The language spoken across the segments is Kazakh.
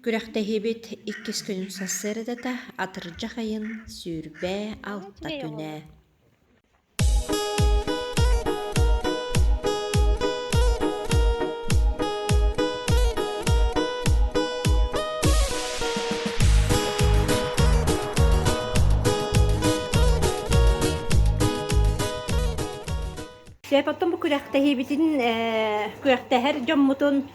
Күрәхтәһибит иккис күнүн сассырыдата атыржа хайын сүүрбэ алта күнэ. Потом бу күрәхтәһибитин күрәхтәһәр жоммутун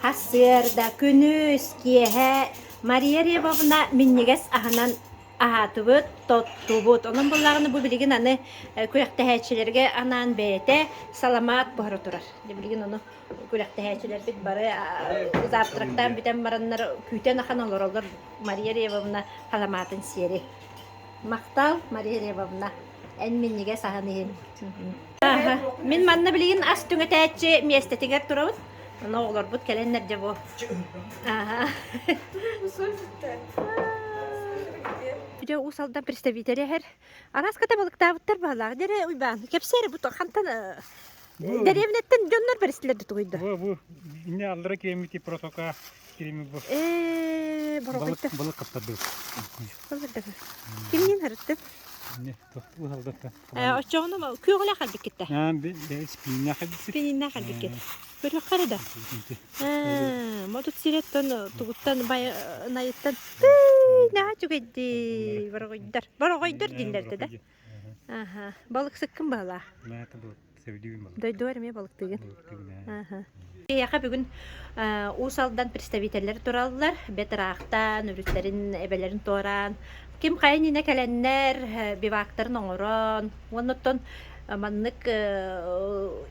хассыр да күнүс киэһэ Мария Ревовна миннигес аханан ахатыбыт тоттубут. Онун буллагыны бу билигин аны күрәхтәһәчилерге анан бәйте саламат бары турар. Билигин ону күрәхтәһәчилер бит бары завтрактан битен бараннар күтен ахан олоролор Мария Ревовна халаматын сери. Мактал Мария Ревовна эн миннигес аханы. Мен манна билигин ас түңәтәче местетигер турабыт. Оны олар бут кәленнәр дә бу. Ага. Биде усалдан представителер араската балыктабыттар балар дере уйбан. Кепсәре бу хантан деревнеттен жоннор берсилер дә туйды. Бу инде алдыра кемити протока кирими бу. Балык каптады. Кимнен харытты? Не, то усалдата. Очоғны көңілі қалбек кетті. Спинна хадisi. Спинна қалбек кетті. Көрі қарыда. Модут сиреттен тұғыттан найыттан наға жүгейді барағойдар дейіндерді да. Балық сыққын бала. Дойду әрме балық деген. Яқа бүгін усалдан представителер туралылар. Бетірақтан, үріттерін, әбелерін торан. Ким қайынына кәләннәр бивақтарын оңырын. Оныттан маннык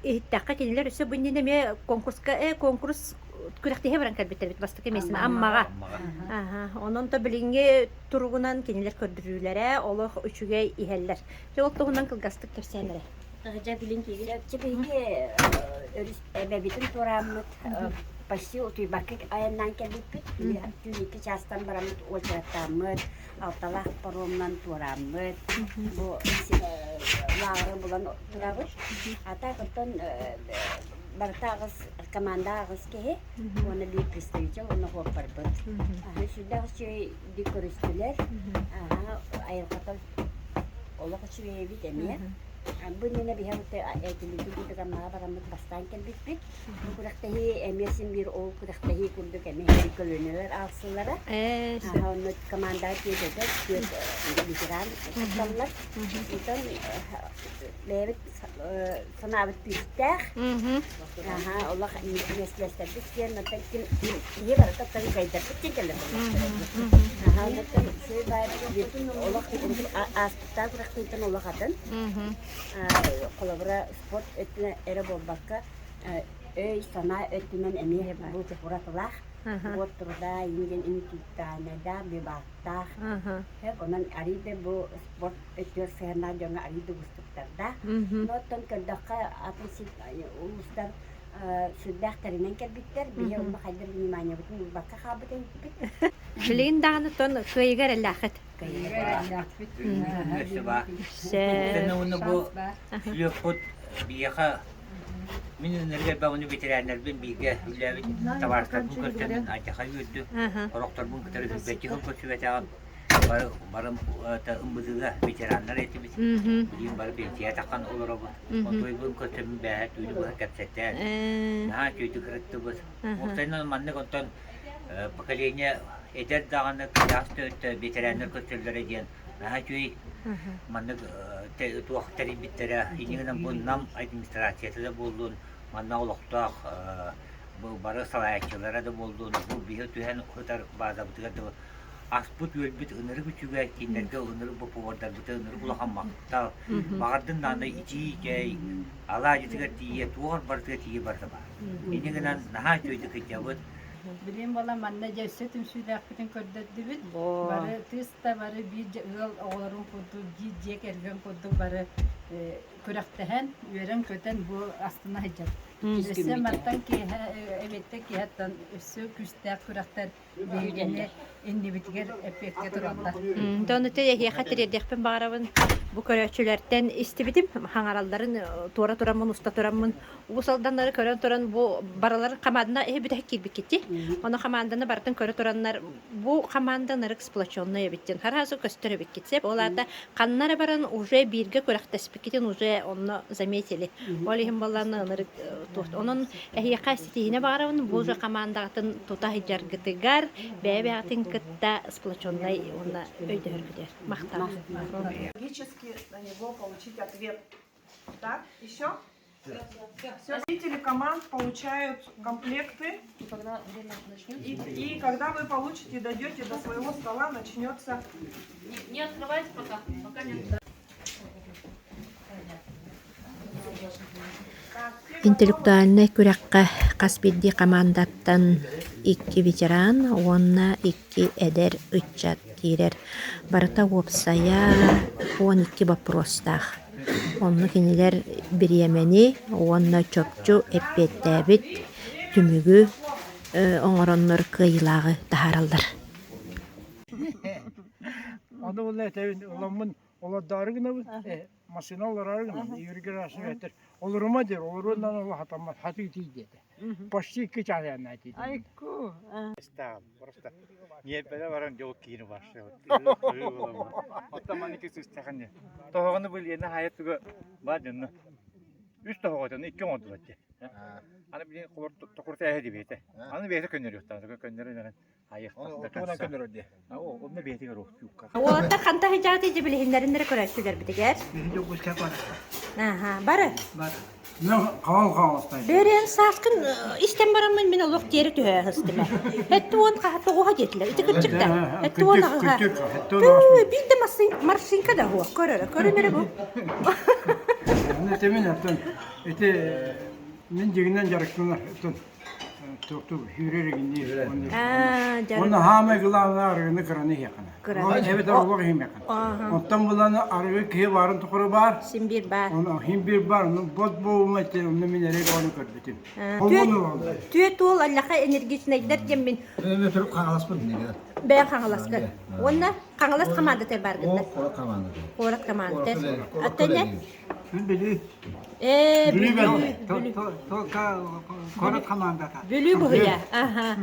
иттаққа кенелер өсі бұннен әме конкурс күрәқтеге баран кәлбеттер бит бастық емесін аммаға. Онын та білінге тұрғынан кенелер көрдірілері, олық үшіге ихәллер. Жолық тұғынан кылғастық кәпсәлері. Жа билин кигилер чебейге эбебитин торамыт почти отуй бакы аяннан келбит түники частан барамыт очраттамыт алталах паромнан торамыт бу лагыры булан турабыт ата кыттан бартагыз командагыз ке оны ли представитель оны хопарбыт сюда все декористелер айыркатал олох чебейбит эме Bununla bir hafta eğitimde gidip ama baramız bastan kelbit. Bu kuraktahi emesin bir o kuraktahi kurduk emeği koloniler alsınlara. Onu komandar diyorlar, diyor bitiren insanlar. İnsan levit sanabet pistek. Allah meslekte bir nota iyi var da tabii kaydır çekelim. Onu şey var bütün Allah astar kuraktahi Allah kadın. Kolabora sport etine ere bolbakka sana etinen emir bu kuratlar oturda ingen imtihanada bir bakta hep onun aride bu sport etiyor sehna jonga aride gustuklarda noton kedaka atisi uluslar sudah terinen kelbitter biya umma hadir nimanya bu bakka habeten bit Bilin dağını ton kıyıgar ellahit. Sen onu bu lüput biyaha minnerler ben onu bitirenler ben bilge ülevi tavarlar bu kötünün acaka yüzdü. Oroktor bu kadar belki hım kötüveten barım ta ımbızıga bitirenler etimiz. Bilin barı belkiye takan olur o bu. Otoy bu kötünün be tüylü bu hakikaten. Nah kötü kırıktı bu. Ortadan manne konton поколение Eder dağını kıyastı bitirenler kötülere diyen daha köy manlık tuğaktari bittere iniginen bundan administrasiyete de buldun manna oluktak bu barı salayakçılara da buldun bu bir tühen kadar bazı bu kadar asput yölbit ınırı küçüğe kinlerge ınırı bu povardar bu ınırı kulakanmakta bağırdığından da içi gey alacı tıgatiye tuğar barı tıgatiye barı var iniginen daha köyde kıyabıt Bilim bala manna jesse tüm südakten kördüdü bit. Bare tista bare bir yıl oğlarım kodu jek ergen kodu bare күрәктәһен, үйрен көтен бу астына һәҗәт. Өссе маттан ки эбетте ки хаттан өссө күстә күрәктәр бейгене инде битгер эпеккә торалар. Тону те хатыр дехпен барабын бу көрәчүләрдән истибитим хаңаралларын тора турамын уста турамын. Усалданнары көрән торан бу баралар командана бүтәк килбик китти. Аны команданы бартын көрә тураннар бу команданары эксплуатационный биттен. Харазы көстөрө бик китсе, оларда каннары баран уже бирге көрәктәспекитен уже онны заметили. Олихим балларны нырык onun ehiyakasitine barabın boza komandатын тута hijargıtıgar bebeyatın kıtta сплоченной ona öydörgüder. Мақтан. Логически на него получить ответ. Так, еще? Все. Зрители команд получают комплекты. И когда вы получите, дойдете до своего стола, начнется... Не открывайте пока. Пока не открывайте. Интеллектуальный күрәккә каспидди командаттан 2 ветеран, онна 2 эдер үтчат тирер. Барыта опсая 12 вопростах. Онны кинилер биремени, онна чөпчү эппеттәбит түмүгү оңороннор кыйлагы тахаралдар. Аны улай тәвин уламын оладары гына бу. Машиналар гына йөргәр ашып әтер. Олырма дер, олырыннан Аллах атамас хаты тиде. Почти 2 чаян әйтте. Айку. Просто не бәлә баран жол киене башы. Оттаман ике сүз тәхәнне. Тоғаны бул яна хаятыгы бадынны. Үз тоғыдан 2 ондыр әтте. Аны биле токурта әһә дип әйтә. Аны бәйте көннәр юктан, көннәрен аяк. Оны көннәр әдә. Оны бәйте рухы юкка. Олатта канта хижаты дип билһиннәрендә көрәшүләр битегәр. Yok bu çapar. Аха, бары. Бар. Мен кал. Берен саскын истен барамын мен олық тері түһә хыстыма. Хәтті он қағатуға жетілер. Иті күтчікті. Хәтті он ағыға. Білді маршинка да хуа. Көрінері бұл. Ne temin yaptın? Ete min diginden jarıktın. Toktu hüreri gindi. Onu hame gılanlar arını kıranı yakana. Evet arığı him yakana. Ondan bulanı arığı ki varın tukuru var. Simbir bar. Onu himbir bar. Onu bot boğulma çelim. Onu minere onu kördütüm. Tüet ol Allah'a enerjisine giderken ben. Ben oturup kangalasmadım ne kadar. Ben kangalaskan. Onunla kangalas kamandı ter bargında. Korak kamandı. Korak kamandı ter. Hatta ne? Bili. Korak kamanda. Bülü bu ya. Aha.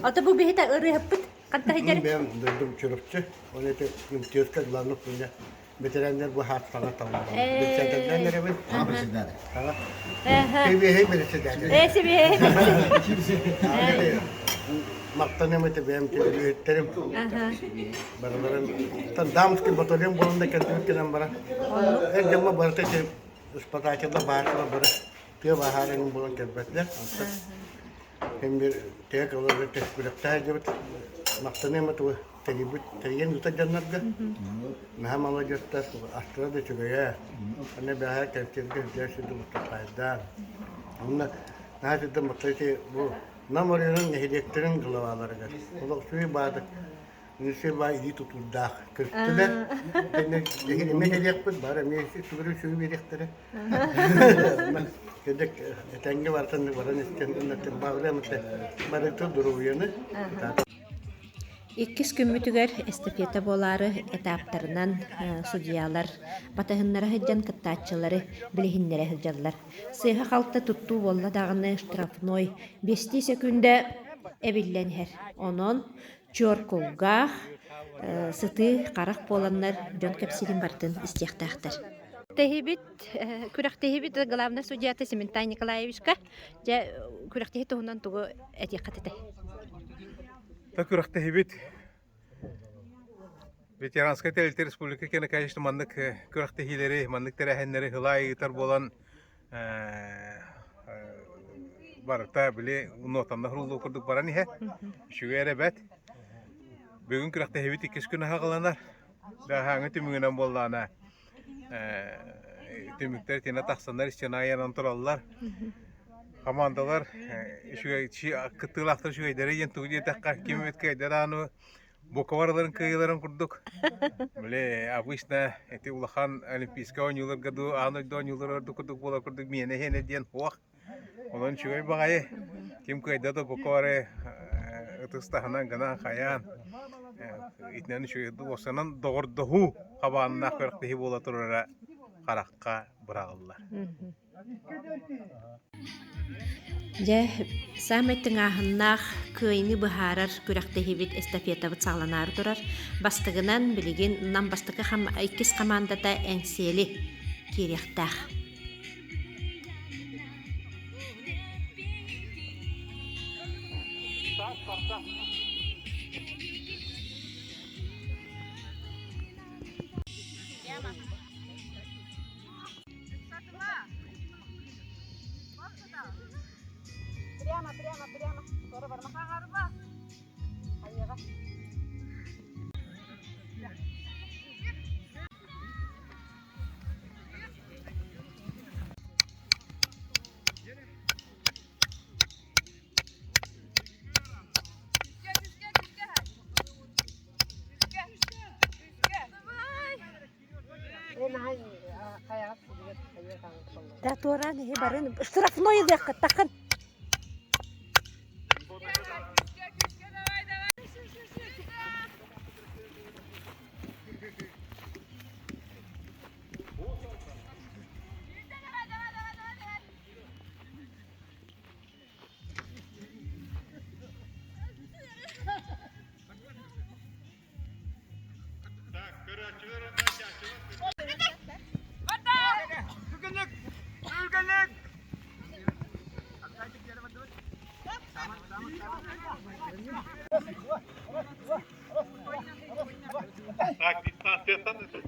Ata bu bir hita ırı hıppıt. Katta hicar. Ben döndüm çürükçü. Onu ete imtiyaz kazanıp bunu. Veteranlar bu hat sana tamam. Veteranlar nereye ben? Hapisi derdi. Tamam. Hey birisi derdi. Seviye. Maktanımı benim tebrik Barabaran tan damat ki batalyon bolunda kendimi kiran bara. Ek jamma barate ki uspatachada bahasla bara. Piyo baharan bolon kerbetler. Hem bir tek olarak teşkilatta jabet maktanımı tu teriyen yuta jannatga. Maham Allah jastas astra da chugaya. Anne bahar kendimi yaşadı mutfakta. Onunla nahit de mutlaka bu Namorunun hediyetlerin kılavaları var. O da suyu bağdı. Nişe bağ iyi tutuldu. Kırktılar. Ben hediyet yaptım. Bari meyesi suyu verekleri. Dedik tenge var tanıdık var. Nişten bağlayamışlar. Bari tuturu yanı. İkis kümmütüger estafeta bolары etaplarından судьялар, батahınlara hıccan kıttaççıları bilhinlere hıccadılar. Sıyha kalkta tuttu bolla dağını штрафной 5 sekünde ebillen her. Onun çorkulga sıtı qarak bolanlar jön kapsilin bartın istiyaqtaqtar. Tehibit, kurak tehibit главный судья Сементай Николаевичка, kurak tehibit ondan tuğu etiqatete. Takırakta hibit Veteranska Telti Respublika kene kayıştı mandık kurakta hileri, mandık terehenleri hılay tar bolan barıta bile notamda hırıldı okurduk baran ihe. Şu yere bet. Bugün kurakta hibit ikis günü hağılanar. Daha hangi tümüğünden bollana tümükler tine taksanlar işçen ayanan turallar. Komandalar şu kıtılakta şu edere yen tuğu takka kim etke ederanı Буковарларын кыйыларын курдук. Биле, обычно эти улахан олимпийского ойнуулар году аной донюлар орду курдук бола курдук мене хене диен хуак. Онон чугай багай. Ким кайда да буковары ытыстаханан гана хаян. Итнен чугайду осанан догордоху хабанна кырктыхи бола турара каракка бырагыллар. Же самайттың ахыннах кыйны быхарар күрәктәһибит эстафета быцаланар турар. Бастыгынан билеген нам бастыкы хам икис командада әңсели кирехтах. Прямо. Скоро барма. Айыға. Да туран барын штрафной дәккә такын. Так, дистанция.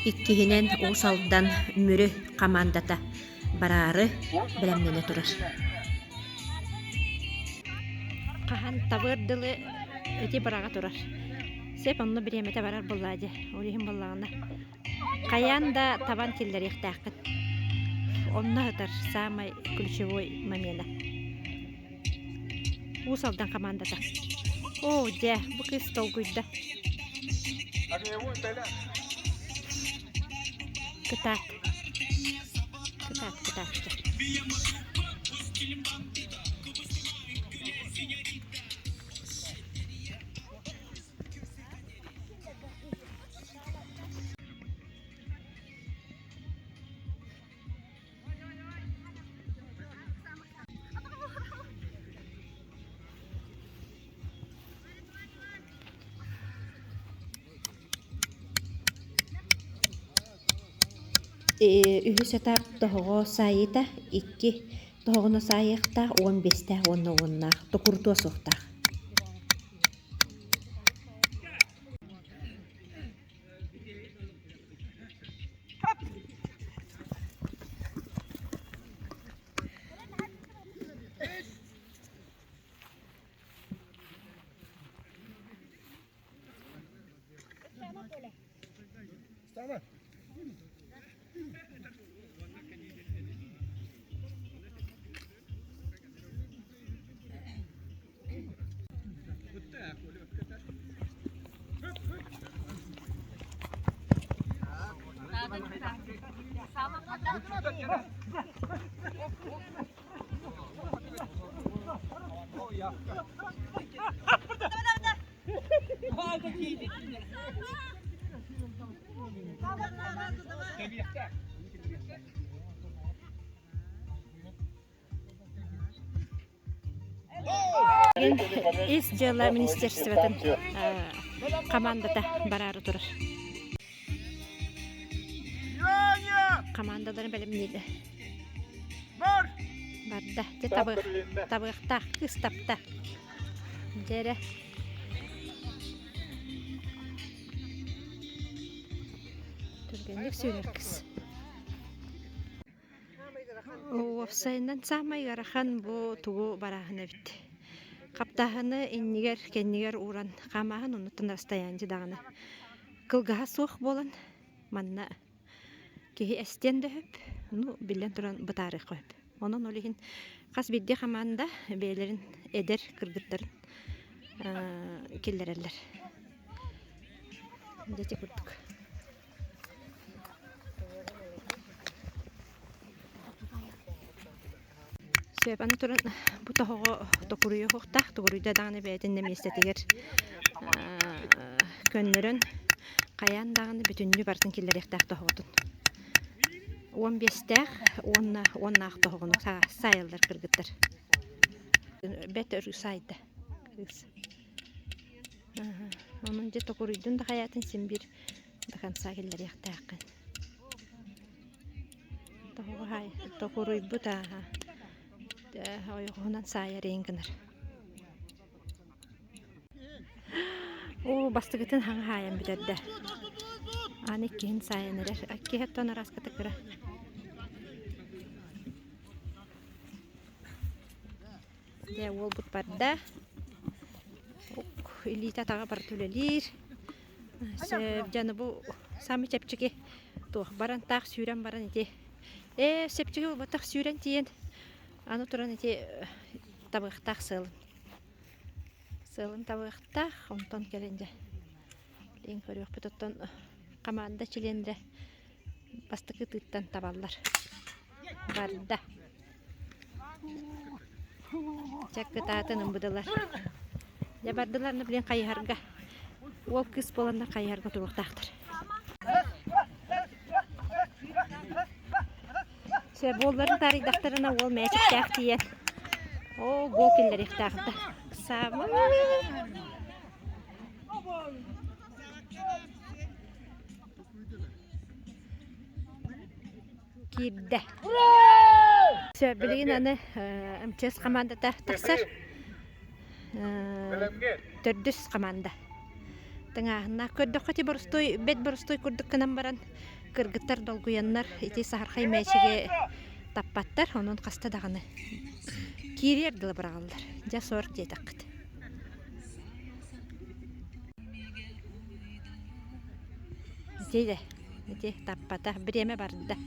Иккиһинен усалдан мүрү командата барары белемнене турар. Кахан табырдылы өте барага турар. Сеп онны биремете барар буллади. Олихим буллагына. Каян да табан киллер ихтакыт. Онна атар самый ключевой момент. Усалдан командата. О, де, бу кыз толгуйда. Кытак. Ühüseta tohogo sayita 2 tohogono sayıqta 15'te onunla tokurtu soqta. Из дела министерствотын командата барары турар. Командаларын белемнейді. Барда, те табықта, кыз тапта. Дере. Түргенлік сөйлер кыз. Офсайынан самай гарахан бу тугу барахына бит. Каптаханы иннигер кеннигер уран камахан унуттан расстояние дагына. Кылгаha суох болан манна киһи эстен дөһөп, ну билен туран бытары көп. Онон олихин кас бидде хаманда бейлерин эдер кыргыттарын киллерелер. Дете курдук. Сөйбаны туран бу тохого токурую хохтах, токуруйда даганы бәйтин неместетигер көннөрөн каян даганы бүтүннү бартын киллер яктак тохотун. 15-тәк, 10-нақ тоғыны сайылдар кіргіттір. Бәті үргі сайды. Оның же тоқырыйдың да қаятын сен бір дұқан сайылдар яқтақын. Тоқырый бұд ойғынан сайыр еңгінір. О, бастығытын хаңа хайын бітірді. Аны кейін сайынырыр. Әкке хәттон араскаты кіра. Де ол бұд барда. Илита таға бар төлелер. Жаны бұл самы чәпчіге баран тақ сүйрен баран ете. Сәпчіге ол баттақ сүйрен тиен. Аны тұран ете табықтақ сылын. Сылын табықтақ, онтон келенде. Лен көріқ бұтыттан команда чилендре бастықы тыттан табаллар. Барда. Чаккы таатынын бұдылар. Я бардыларны білен қайырға. Ол кыз боланда қайырға тұруқтақтыр. Болларын таридақтарына ол мәчіктәк тиен. О, гол келдер ектағында. Самы. Кирді. Сөбілігін аны МЧС командада тақсар. Төрдіс команда. Тыңағына көрдіқ қати бет бұрыстой көрдік кінам баран. Кыргыттар долгуяннар ити сахархай мәчеге таппаттар, onun қаста дағаны. Кирер дылы бірағалдар. Жа сор жетаққыд. Дейді. Ити таппата біреме барды.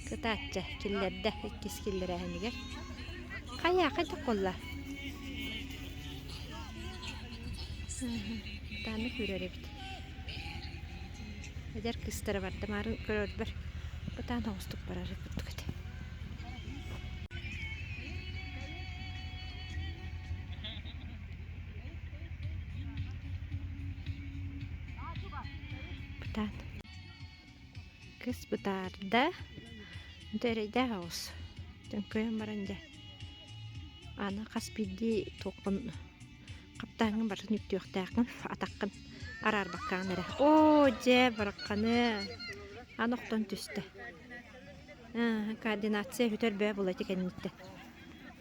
Кытатча киллерді, иккис киллер әхінігер. Қая қайта қолла. Таны көрері бит. Эдер кыстары барды, марын көрер бір. Бұтан оғыстық барары күттік әді. Бұтан. Кыс бұтарды. Дөрейді ауыз. Түнкөйін барынды. Аны қас білді тоқын. Қаптағын бар нүкті өқтәқін, атаққын, арар баққағын әрі. О, же бараққаны. Анықтан түсті. Координация өтер бәй бұл әті кәнетті.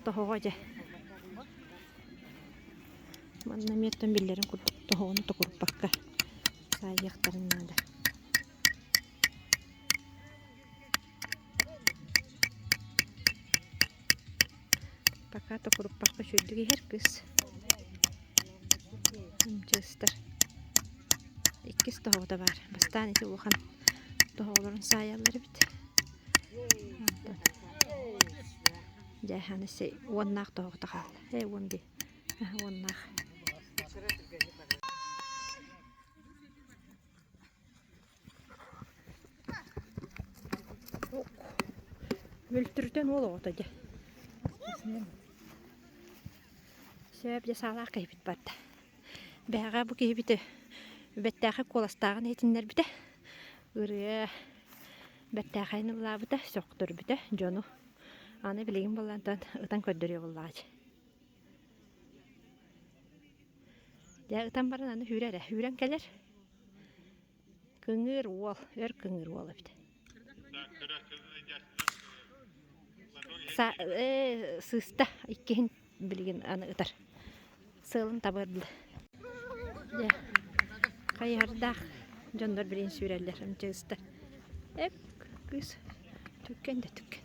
Тоғыға же. Манна меттен білдерін күрдік. Тоғыны тоқырып баққа. Сайықтарын нады. Баққа тоқырып баққа шөлдігі әр күз. Честер. Иккис тоғыда бар. Бастан ете оған тоғыларын сайалары бит. Жайханы сей оннақ тоғыда қалды. Онды. Оннақ. Өлтірден ол оғыда. Сөйіп жасалақ кейбіт барды. Бәға бұ кейбіті бәттәқі қоластағын етіндер біті. Үрі бәттәқайны бұла бұта соқтыр біті. Жону. Аны білеген болғантан ұтан көддірі олағыз. Жа ұтан барын аны хүрәрі. Хүрен кәлер. Күңір ол. Өр күңір ол біті. Сыста иккейін білген аны ұтар. Сылын табырдылы. Қайардақ жондар бірін сүрәлер әмчегістер. Күз түккен де түккен.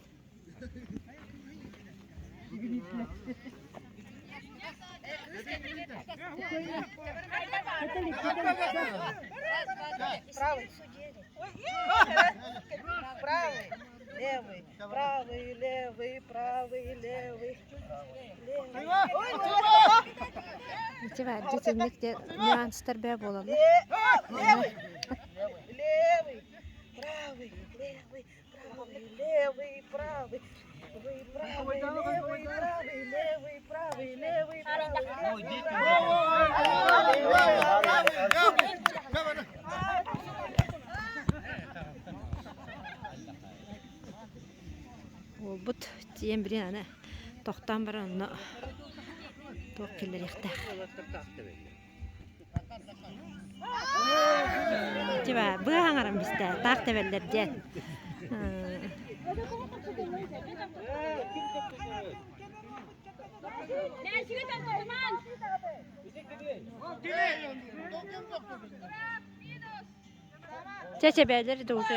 Левый, правый, левый, правый, левый. Тивар, детинlikte nüanslar bä bolar. Левый, правый, левый, правый, левый, правый. Левый, правый, левый, правый, левый, правый, левый, Ол бут тиен бирин аны тоқтан бар онно тоқ келер яқтақ. Тиба, бұға аңарам бізде, тақ тебелдер ден. Çeçe belleri de ucu.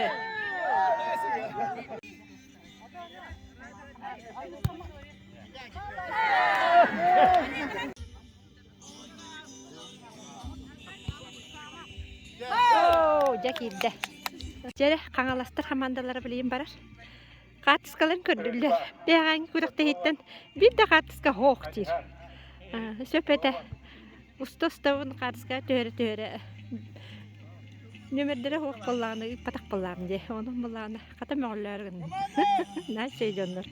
Jakilde. Jere kaŋalastır hamandaları bileyim barar. Katıskalan kördüller. Beğen kurakta hitten bir de katıska hoğtir. Söpete usta-ustavın katıska töre. Nömerdere hoğ bollarını, patak bollarını diye. Onun bollarını kata möğüllergin. Ne şey canlar.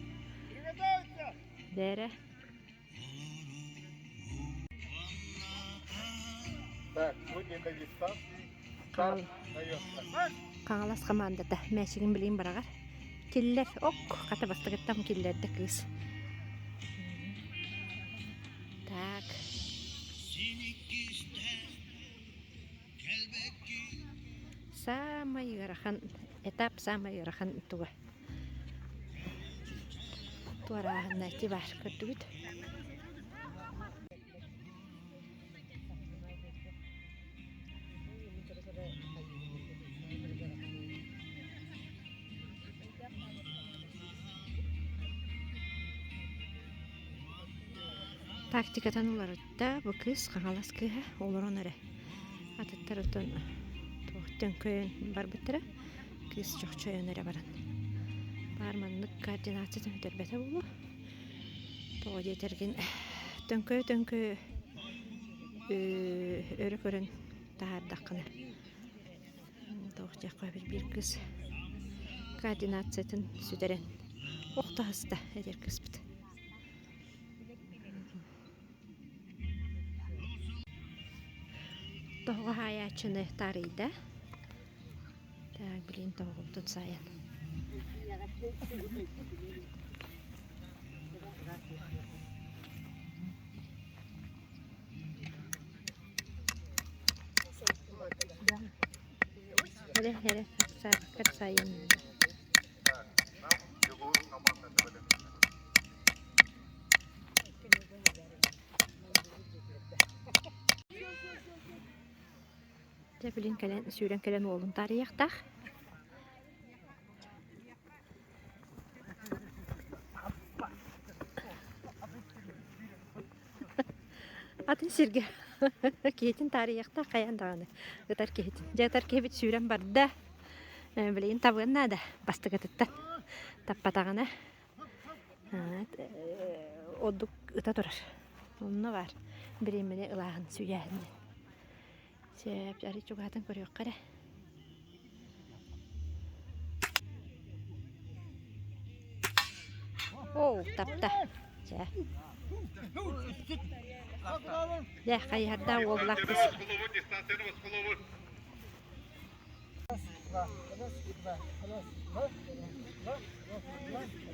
Dere. Kaŋalas komandada mäçigin bileyim baragar. Killer ok kata bastıgıttam killerde kız. Tak. Sama yarahan etap sama yarahan tuga. Tuarahan näti var kötügüt. Taktikatan ularda bu kız kaŋalas kıha oluron ere. Atıttarıtın toğuttun köyün bar bitire kız çok çoyun ere baran. Barmanlık koordinatçıdan törbete bulu. Toğu yetergin tönkö örü körün tahar daqını. Toğu jakka bir kız koordinatçıdan süderen. Oqta hasta eder kız bit. Toğu hayatçını tarıydı. Tak bilin toğu tutsayan. Hele katsayan. Bilin kalen süren kalen oğlun tarıyaqtaq. Atın sirge. Ketin tarıyaqtaq qayandağını. Gıtar ketin. Jağtar kebit süren barda. Bilin tabığına da bastıgıtıttan. Tappatağına. Odduk ıta durar. Onunla var. Birimini ılağın süyahını. Siap cari cugatan koreok kare. Oh, tapta. Ya. Ya kayak harda woblak kus.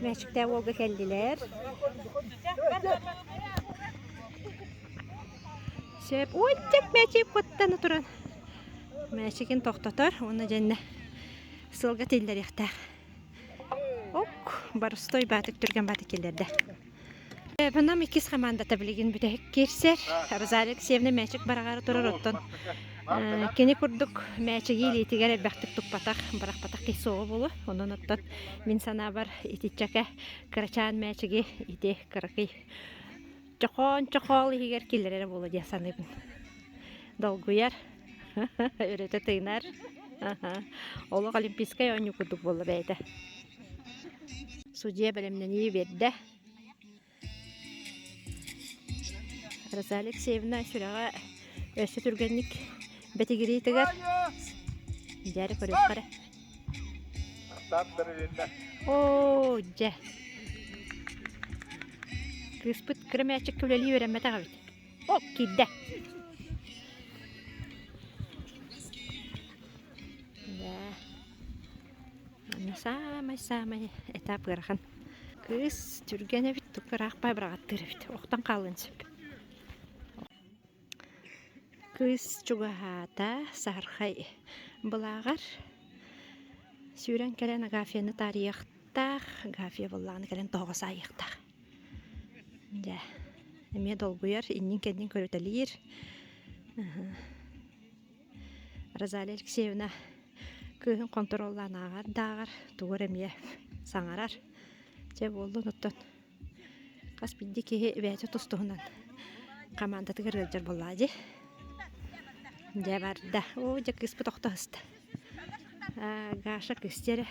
Meşikte wolga geldiler. Siap, ucak meşik kottan oturan. Meşikin toxtatar, onu jenne sılga tiller yaxtaq. Ok, barstoy batık türgen batık kellerde. Bundan ikis komanda tabiligin bütehik kirser. Razalik sevne meşik baragara turar otton. Keni kurduk meşigi iletiger baktık tukpatak, barak patak kisoğu bolu. Onun otton min sana var ititçaka kırçan meşigi iti kırqi Чоқон егер келер болу дия саныбын. Долгуяр. Өрөтө тыйнар. Олық олимпийская ойны кудук болу бәйді. Судья білімнен ей берді. Роза Алексеевна сүрәға өсі түргенlik бәтегірей тігір. Дәрі көріп қара. О, жә. Кыспыт кірмәчік көлелі өрәмәті ғабит. О, кейді. Самай этап ғырған. Кыз түргені біт, тұқырақ бай бірағаттыры біт. Оқтан қалын сөп. Кыз чуғағата сархай бұлағар. Сүйрен кәлен ғафияны тарияқтақ, ғафия бұлағаны кәлен тоғыз айықтақ. Әме долгуяр, иннен кәден көрітелер. Роза Алексеевна күйін контроллан ағар, дағар, туғыр әме саңарар. Жә болу ұттын. Қаспидді кейі бәйті тұстығынан командаты кіргілдер болады. Жә барды. О, жә кыспы тоқты ғысты. Ғаша кыстері.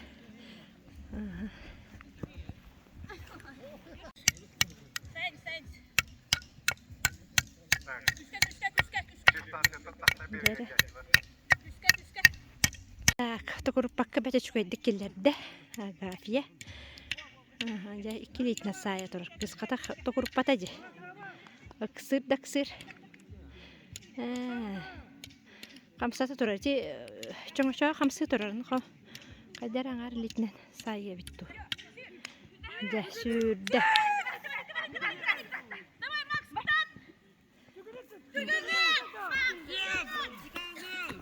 Жәрі. Тұқырып баққа бәте чүкайдық келерді. Ғафия. Iki litne saya turur. Kız kata tokurup patacı. Kısır da kısır. Kamsata turur. Çoğuşa kamsı turur. Kadar angar litne saya bittu. Ja sürde.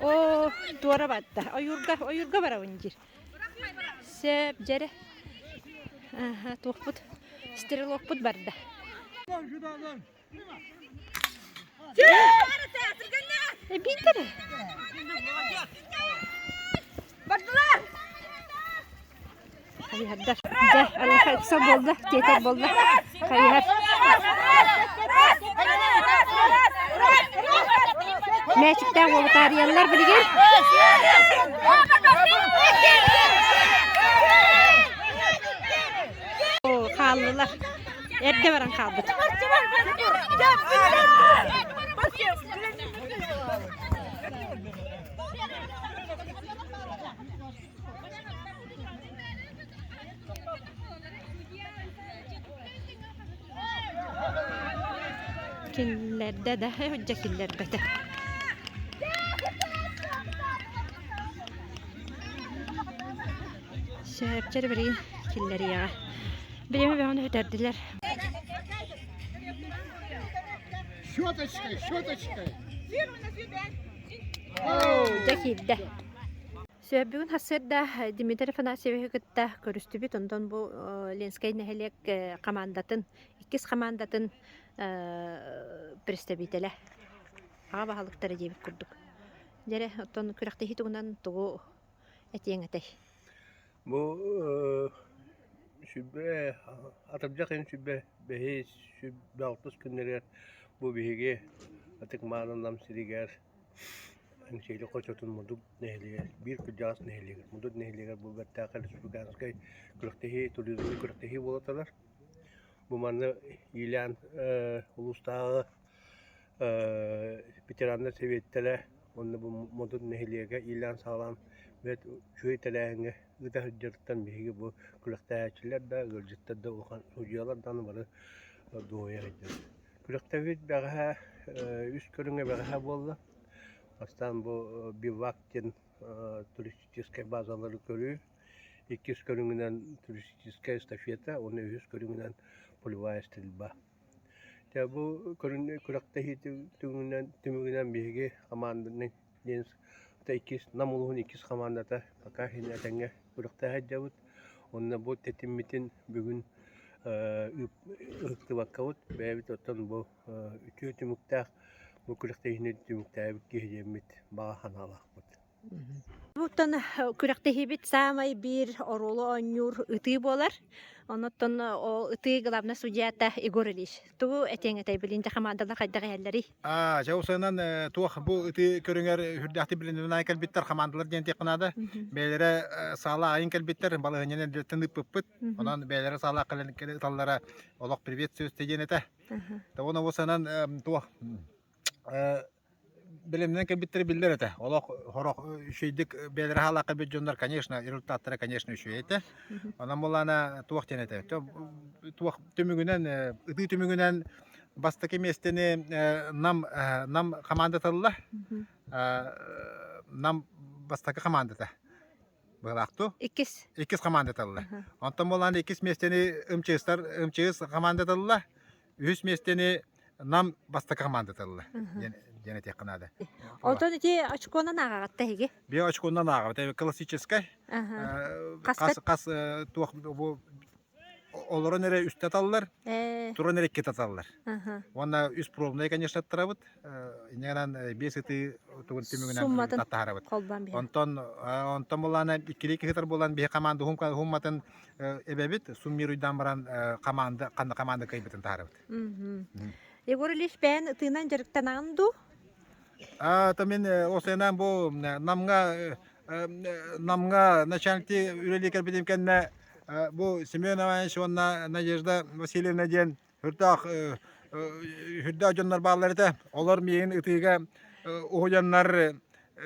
O duvara battı. Oyurga bara öncür. Sep jere. Тоқпыт, стерилокпыт барды. Битер. Бардылар. Хайырдар. Алай кыса болды, кетер болды. Хайыр. Мәчіктен ол тариялар білген. Kallılar. Erde varan kaldı. Killerde de hoca killerde de. Şehirçeri biri killeri ya. Bilemi ben onu öderdiler. Şotочкой. Дәкилдә. Сөйбүгүн хасырда Дмитрий Афанасьевич гытта көрүстүбүт ондан бу Ленскай нәһелек командатын, иккис командатын представителе. Ага баһалыктары дебит курдук. Жере оттон күрәкте хитугунан тугу этеңете. Бу şübbe atacak en şübbe behi şübbe altız günler bu bihiге atık mananam siriger en şeyli koçotun muduk nehliger bir kıcas nehliger muduk nehliger bu bertakal süganskay kırktehi turizmi kırktehi bolatalar bu manı ilan ulustağı bitiranlar seviyettele onu bu muduk nehliger ilan sağlam ve şöyle telenge gıda hüccetten bihiге bu kulaktayaçiler de gölcetler de olan hocalardan var doğuya gidiyor. Kulaktayaçiler beğe üst körüne beğe boldu. Aslan bu bir vaktin turistik bazaları görüyor. İki köründen turistik estafeta, onu üst köründen polivaya stilba. Ya bu köründe kulaktayaçiler bihiге amanın deniz ikis namuluhun ikis komandata baka hinatenge kulakta hajjabut onna bu tetimmitin bugün ıhtı bakavut bebit oton bu ütü tümükta bu kulakta hinat tümükta ki hejemit bağa hanalakmut Буттан күрәктәһибит самай бир оролу оннюр ыты болар. Оноттон о ыты главный судьята Егор Ильич. Ту этеңетэй билинде командалар кайдага яллары. Жаусынан туох бу ити көрүңөр хүрдәхти билин найкал биттер командалар ден текнада. Бәйләре сала айын калбиттер балыгыннан тынып пыппыт. Онан бәйләре сала калын таллара олок привет сөз тегенете. Та оны осанан туох билимнен калбиттер биллерете. Олок хорок шейдик бәйләре хала калбит жондар, конечно, результаттары, конечно, үшөйте. Онан булана туох тенете. Туох төмүгүнен ити төмүгүнен бастаки местени нам команда талла. Нам бастаки командата. Былакту. Икис команда талла. Онтон болан икис местени ымчыстар команда талла. Үс местени нам бастаки команда талла. Дене текнада. Онтон ити очконан агагатта хиги. Би очконан агагатта классический. Кас туох бу олорон эре үстө таллар. Турон эре кете таллар. Онна үс пробный, конечно, тарабыт. Инегенан бесити тугун тимигенен таттарабыт. Онтон болана икили кетер болан би команда хумматын эбебит суммируйдан баран команда кайбытын тарабыт. Егор Ильич бен тынан жарыктананду. Тамин осенан бу намга начальники үреликер бидимкенне бу Семен Иванович онна Надежда Васильевна ден хүрдә жоннар балларда олар мейин ытыга ояннар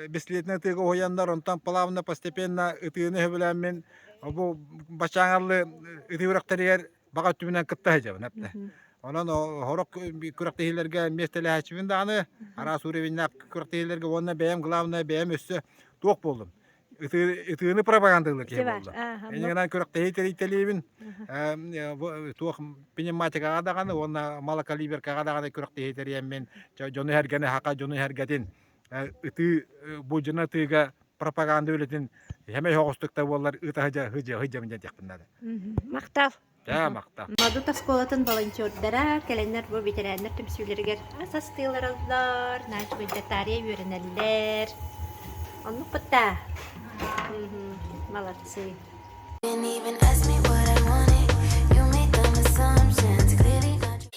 беслетне ытыга ояннар онтан плавно постепенно ытыны белән мен бу бачаңарлы ытырактарыгар бага түбүнөн кытта жабын апта. Онан хорок күрәктәһиләргә местеле хәчбин даны ара суревинна күрәктәһиләргә онна бәям главное бәям өссө тук булдым. Ытыны пропагандалык булды. Энегенан күрәктәһи телевин тук пневматикага даганы онна малокалиберкага даганы күрәктәһи терем мен жоны хәргәне хака жоны хәргәтин ыты бу җинатыга пропаганда үлетин һәмә хогыстыкта булар ытаһа хыҗа мен тәкъбиннәдә. Мактав. Мактав. Мадут асколатын волонтердара, келеннер бу ветераннар төмсүләргә асастылар алдар, нач бүдәтария юренәлләр. Онны пытта. Молодцы. Didn't even ask me what I wanted. You made them assumptions. Clearly got you.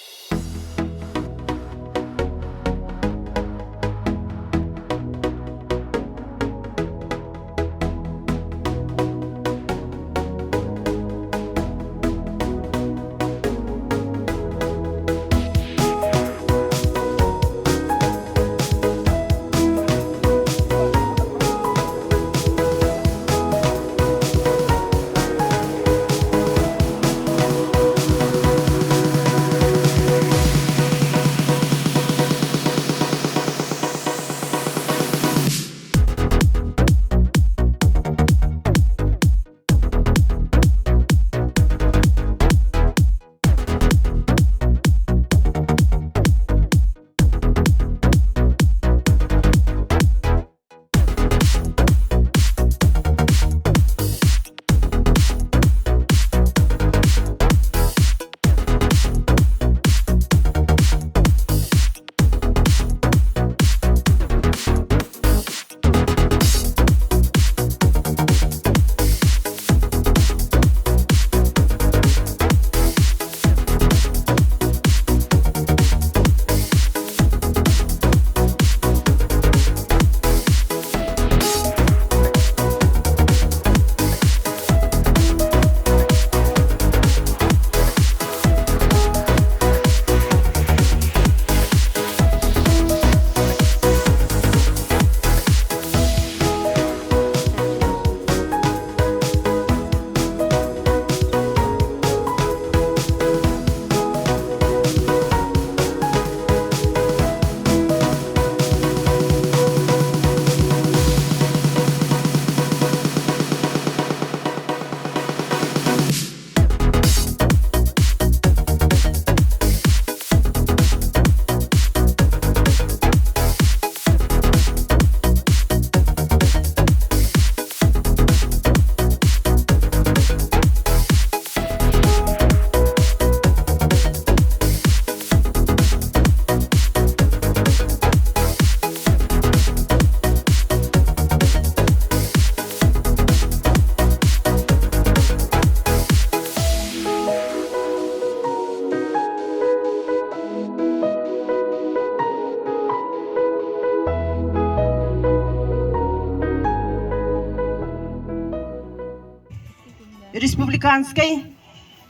республиканской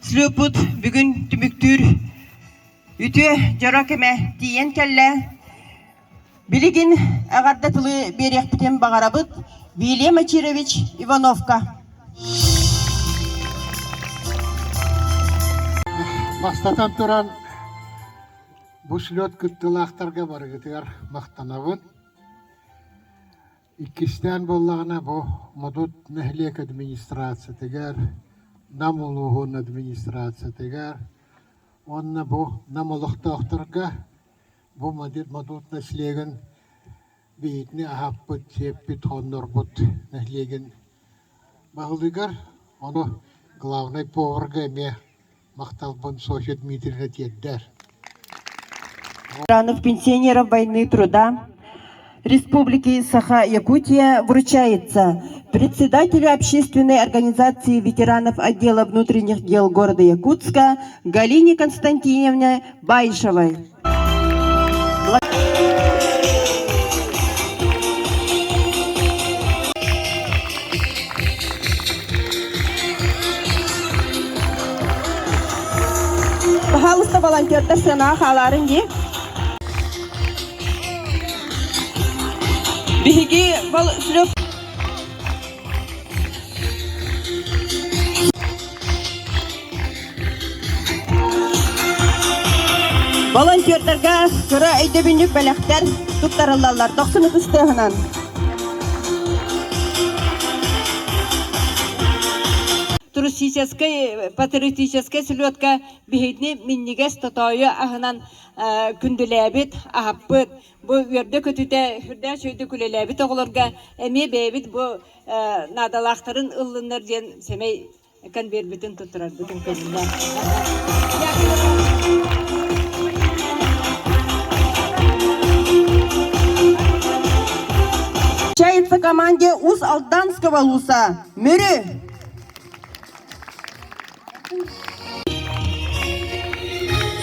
слюпут бүгін түміктүр үті жарак эме тиен келле билигин агардатылы берекпитен багарабыт Вилия Мачирович Ивановка. Бастатан туран бу слет кыттылактарга барыгытыгар мактанабын. Иккистен боллагына бу модут нехлек администрация тегер, намулугун администрация тегер. Онна бу намулуктоктарга бу модут наслеген бейтни ахаппыт, сеппит, хоннорбут наслеген бағылыгар. Оны главный поварга эме макталбын Софья Дмитриевна теддер. Ветеранов пенсионеров войны труда Республики Саха-Якутия вручается председателю общественной организации ветеранов отдела внутренних дел города Якутска Галине Константиновне Байшевой. Пожалуйста, волонтер сына халарын де. Биги слёп. Волонтерлерге кыра өйдөбүнүк белектер туттарылалар 93 тегинен. Туристической, патриотической слетка бихидни миннигес тотойы ахынан күндүләбит, ахаппыт. Бу верде көтүтә хүрдә шөйдө күлеләбит огларга эме бәбит бу надалактарын ыллыннар ден семей конвербитин тутурар бүтүн көзүндө. Чается команде УЗ Алданского ЛУСа. Мюррей.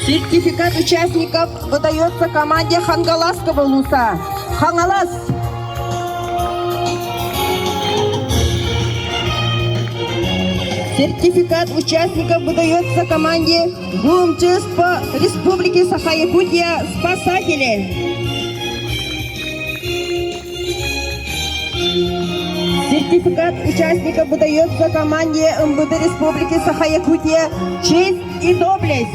Сертификат участников выдается команде Хангаласского ЛУСа. Хангалас. Сертификат участников выдается команде ГУМЧС по Республике Саха-Якутия «Спасатели». Сертификат участников выдается команде МВД Республики Саха-Якутия «Честь и доблесть».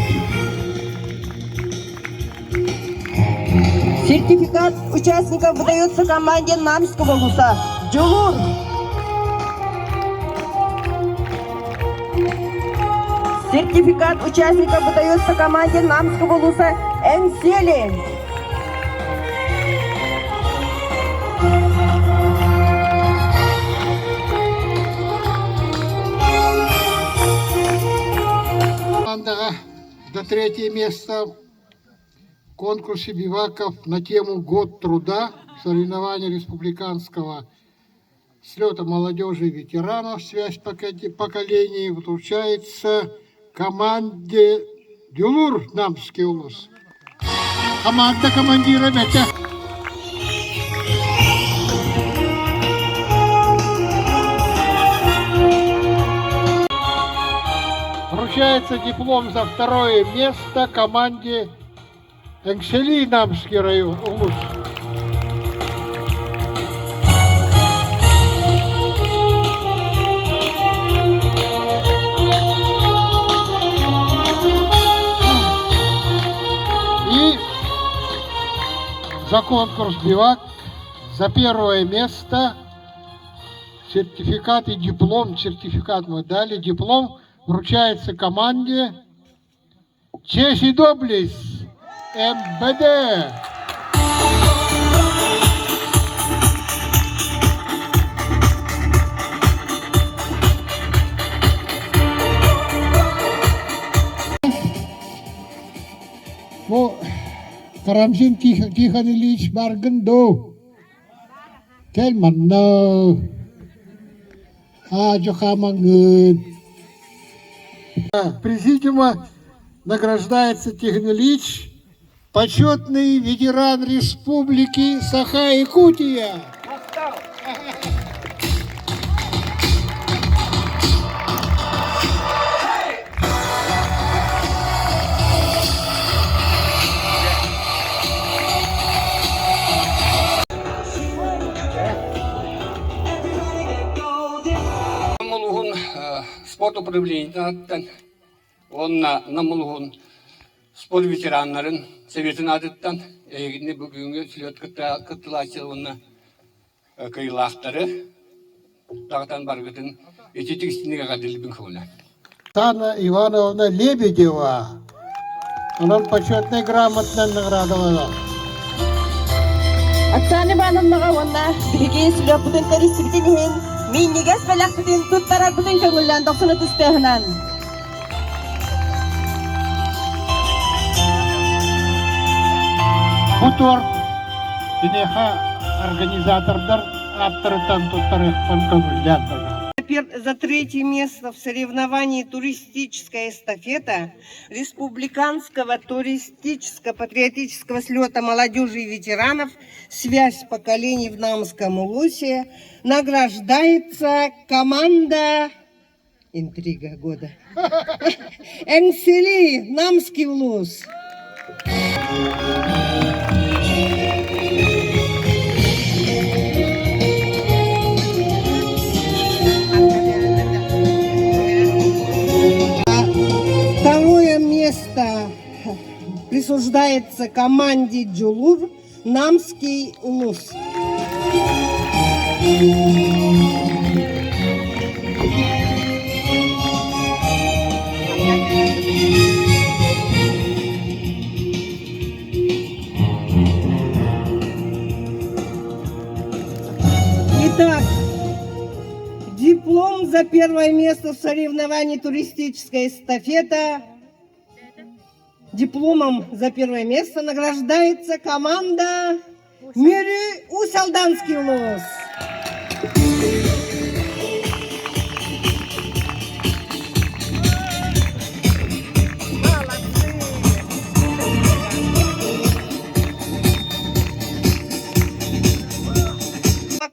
Сертификат участников выдается команде Намского ЛУСа «Джулур». Сертификат участников выдается команде Намского ЛУСа «Энсели». До третье место в конкурсе биваков на тему «Год труда» соревнования республиканского слета молодежи и ветеранов «Связь поколений» вручается команде «Дюлур» Намский улус. Команда командира Мете. Вручается диплом за второе место команде Энсели Намский район улус. И за конкурс бивак за первое место сертификат и диплом, сертификат мы дали, диплом вручается команде «Честь и доблесть» МВД. Ну, Карамзин Тихон Ильич Баргандо, Кельманно, Аджухамангын. Президиума награждается Тихон Ильич, почетный ветеран Республики Саха-Якутия. фотоуправлениятан, онна намылғын спорт ветеранларын советін адыттан, егіне бүгінгі сүлет кыттылачылығына кыйлақтары, дағытан барғытын этетик істінеге қаділі бін қылына. Оксана Ивановна Лебедева. Она почетная грамотная наградовала. Оксана Ивановнаға онна биһиги сүлөп бүтүн терістігден миннигес белек бүтүн туттарар бүтүн көңүллән доксуны түстөһүнөн. Bu торт Динеха организатордар авторитан туттарых панкомыляндар. За третье место в соревновании «Туристическая эстафета» Республиканского туристическо-патриотического слета молодежи и ветеранов «Связь поколений в Намском Улусе» награждается команда «Интрига года» «Энсели Намский Улус». Второе место присуждается команде «Джулур» Намский Улус. Итак, диплом за первое место в соревновании «Туристическая эстафета». Дипломом за первое место награждается команда «Мюррей Усалданский Улус».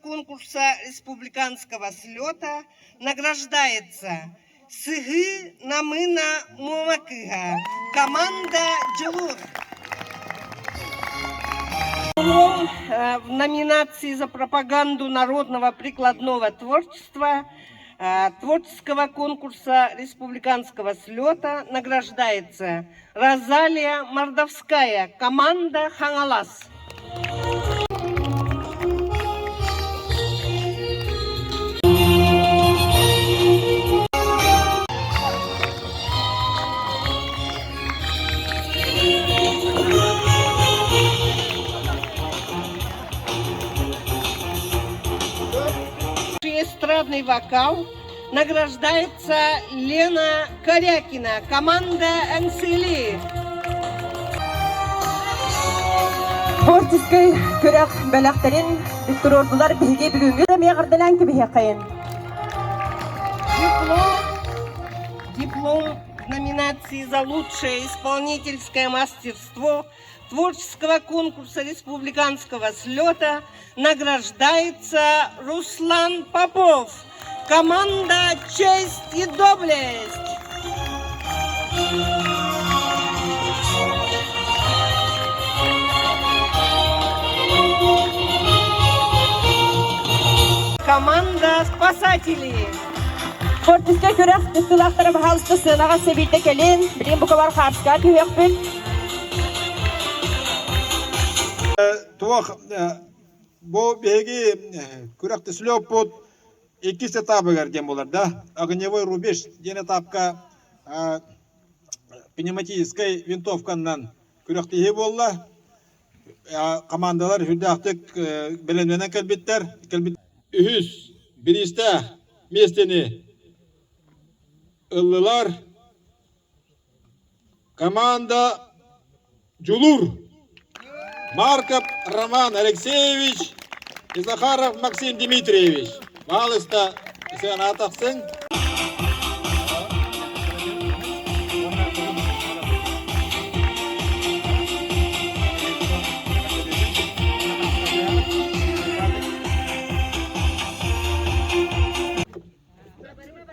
Конкурса республиканского слета награждается Сыгы Намына Мумакыга, команда «Джулур». В номинации за пропаганду народного прикладного творчества творческого конкурса республиканского слета награждается Розалия Мордовская, команда «Хангалас». Эстрадный вокал награждается Лена Корякина, команда «Энсели». Творческий көрәк бәләктерин дикторлар биге бүгүнгө мегырдылан кибе кайын. Диплом в номинации за лучшее исполнительское мастерство творческого конкурса республиканского слета награждается Руслан Попов, команда «Честь и доблесть». Команда «Спасатели». Творческий көрәк дикторлар баһалысты сынага себите келин, билим бу кабар харска түйөкпүт. Туох бу беги күрәкте сүлөп бут 2 этабы гәргән булар да. Огневой рубеж ден этапка пневматической винтовканнан күрәкте ие булла. Командалар хүдәктек беленмәнән кәлбиттер, үз биристә местени ыллылар команда «Джулур». Марков Роман Алексеевич и Захаров Максим Дмитриевич. Малыста сен атақсың.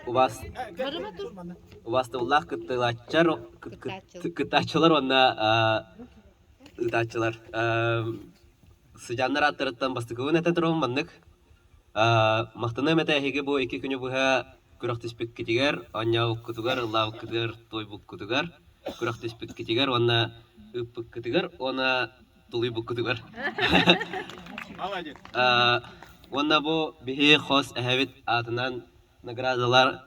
У вас туллах кытачылар онна ытачылар сыжаннар аттырыттан бастыкыбын этен турум маннык мактаны мете хеге бу 2 күнү буга күрәктеспек китигер, anya укытугар, ылла укытугар, той букытугар, күрәктеспек китигер, онна ыппык китигер, она тулый букытугар. Молодец. Онна бу бихи хос әһәбит атынан наградалар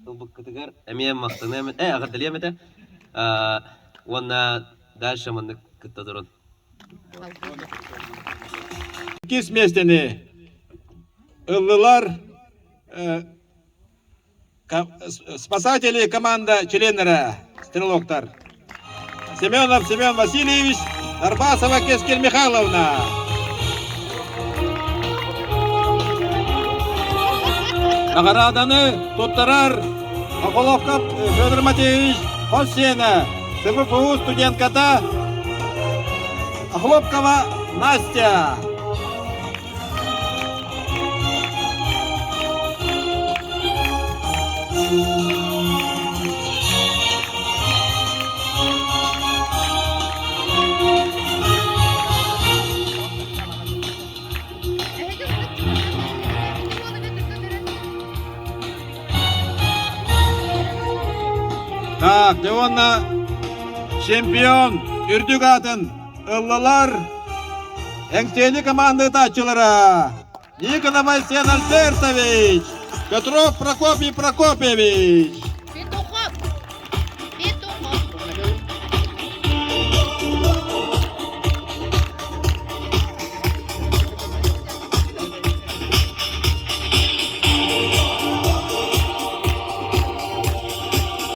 букытугар, әмия мактаны, агадалия мете. Онна дальше манны кытта дурун. Кис местени ыллылар спасатели команда членера стрелоктар. Семенов Семен Васильевич, Нарбасова Кескель Михайловна. Награданы туттарар Околовков Федор Матвеевич Хосена, СПФУ студентката Хлопкова Настя. Так, Леонна чемпион үрдүк атын ыллылар эңтели команды тачылара Николай Альбертович, Петров Прокопий Прокопьевич.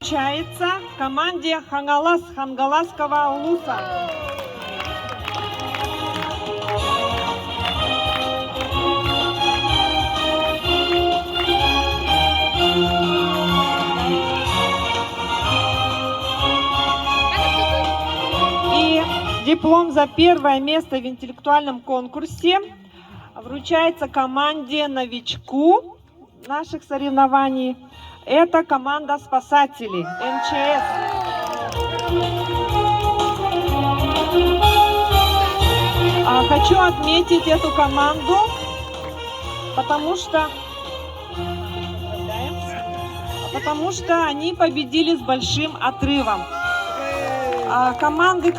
Получается команде Хангаласского улуса. И диплом за первое место в интеллектуальном конкурсе вручается команде новичку наших соревнований. Это команда спасателей МЧС. Хочу отметить эту команду, потому что они победили с большим отрывом. Команда,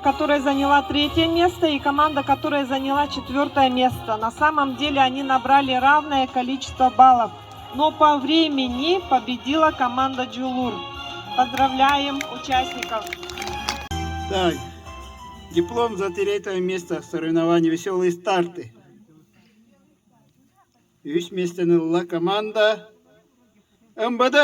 которая заняла 3-е место, и команда, которая заняла 4-е место. На самом деле они набрали равное количество баллов. Но по времени победила команда Джулур. Поздравляем участников. Так, диплом за 3-е место в соревновании «Веселые старты». 3 местені ла команда МБД.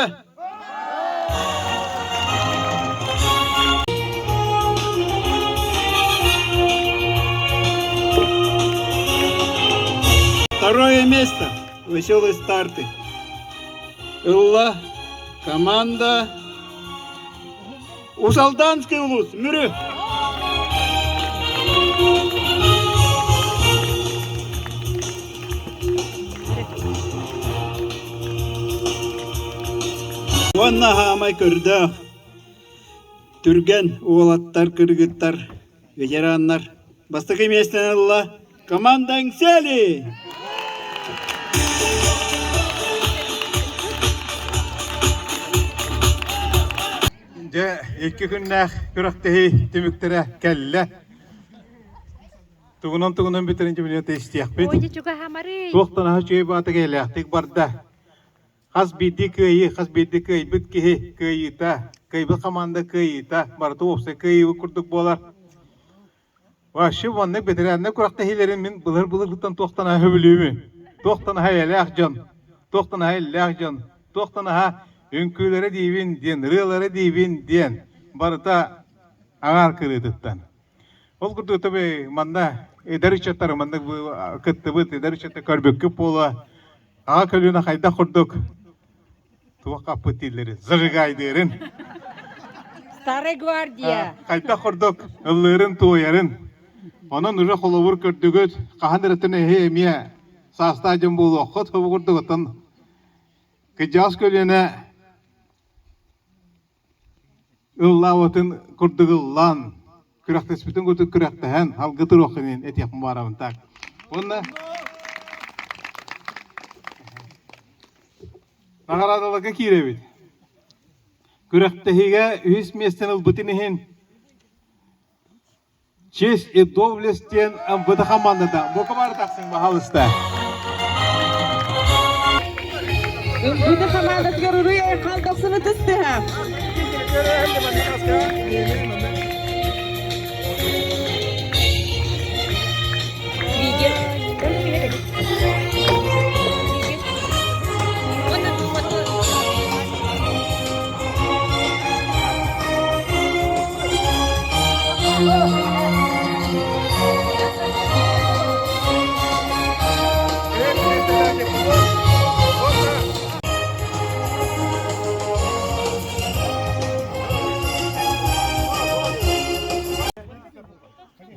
Второе место «Веселые старты». Ла команда Усалданский улус. Мюры. Оннаға амай көрді. Түрген уолаттар, кыргыттар, ветераннар. Бастығы местен алла команда Ңсели. Екі күннәк күрәктәһи төмүктәрә кәллә. Тугунан битеренче минутта истияк бит. Ойды чуга хамары. Тоқтана чөй баты кәлә. Тик барда. Хас биди кый бит ки кыйта. Кыйбы команда кыйта. Барты опса кыйы курдук болар. Вашы ванны битерәнне күрәктәһиләрен мин булыр тоқтана хөбүлүмү. Тоқтана хәйләк жан. Тоқтана хәйләк жан. Тоқтана Үңкүлері дейбін ден, рылары дейбін ден, барыта аңар кырыдыттан. Ол күрді өтөбі манда эдәрічеттары, манда күтті бұд, эдәрічетті көрбөккі пола, аға көліна қайда құрдық, туаққа пөтелері, зырғайдырын. Старая гвардия. Қайда құрдық, ұллырын, туойарын. Onun ұжы қолауыр көрдігіт, қағандырытыны хеймия, састаден болу, құт құбы құрдығыттан. Кыжас көліне Ыллауытын күрдігіллан, күрәктеспітін көтіп күрәктәһән, алғытыр оқынен әтияқын барамын так. Онна Nagaradalaka kirevit. Күрәхтәһигә үз местен ылбытыныһын. Честь и доблесть тен МВД командада. Бу кабар таксың бахалыста. МВД командасыга Руруя калдасыны тысты.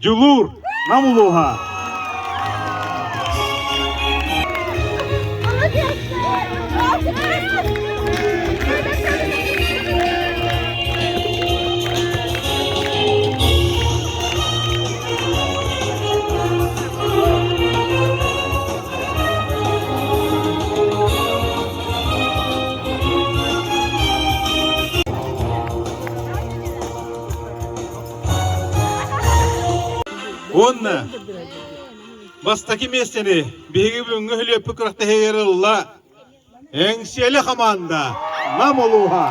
Julur namuluha. Онна бастаки местени биги бүгүнгө хөлөпү кырактагерылла эңсели команда намулуха.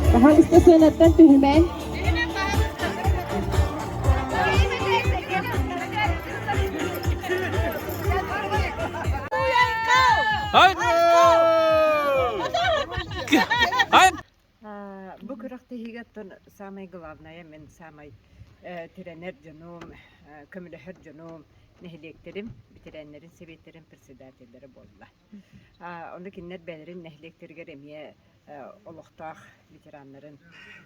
Bahal istasyonattan tühümen. Bu kıraqtahigatan samay главная men samay trener canım, kömüleher canım, nehleklerim, bitirenlerin sebetlerin председательleri boldular. Onda kinler belerin nehleklerger emiye oluqtaq veteranların,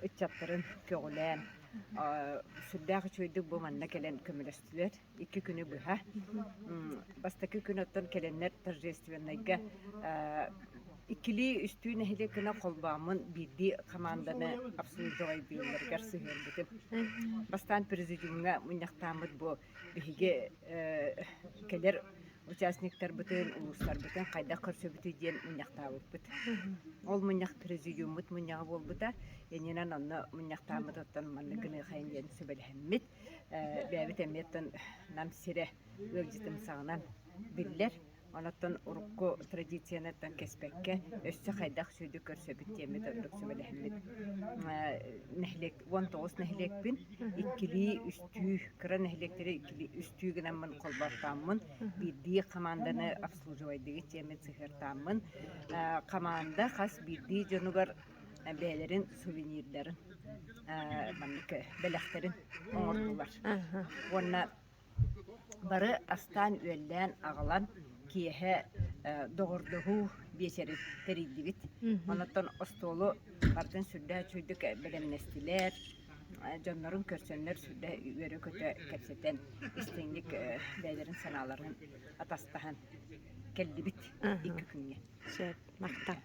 ütçatların köğülen, sürdağ çöydük bu manna kelen kömülestüler. 2 günü bu ha. Bastaki günattan kelenler tarjestivenayga ikili üstü nehlekine kolbamın bildiği komandаны absolutdoy bilirler sığırdıdım. Bastan prezidiumga munyaqtamıd bu bihige keler участниктер бүтін, улустар бүтін, қайда қырсы бүті ден мұнияқтабыт бүт. Ол мұнияқ президиумыт мұнияғы бол бұта, ененен онны мұнияқтамыд оттан манны гыны қайын ден сөбелхеммет. Бәбіт әметтен нам сире өлжітім сағынан білдер. Онаттан урукку традициянаттан кеспекке өссө хайдах сөйдү көрсөбүт темет ондук сөбелехмит. Нехлек 19 нехлекпин иккили үстүү кыра нехлектери иккили үстүү гынамын колбартамын бидди команданы обслуживайдыгы темет сыхыртамын. Команда хас бидди жонугар бээлерин сувенирлерин маннык белехтерин оңортулар. Онна бары астан өллән агалан киэхэ доғырдығы бесері териддибит. Онаттан остолу бартын сүрдә чөйдік білемнестілер, жонларын көрсөнлер сүрдә үйері көті кәпсетен істеңлік бәйлерін саналарын атастахан келдибит 2 күнге. Мақтан.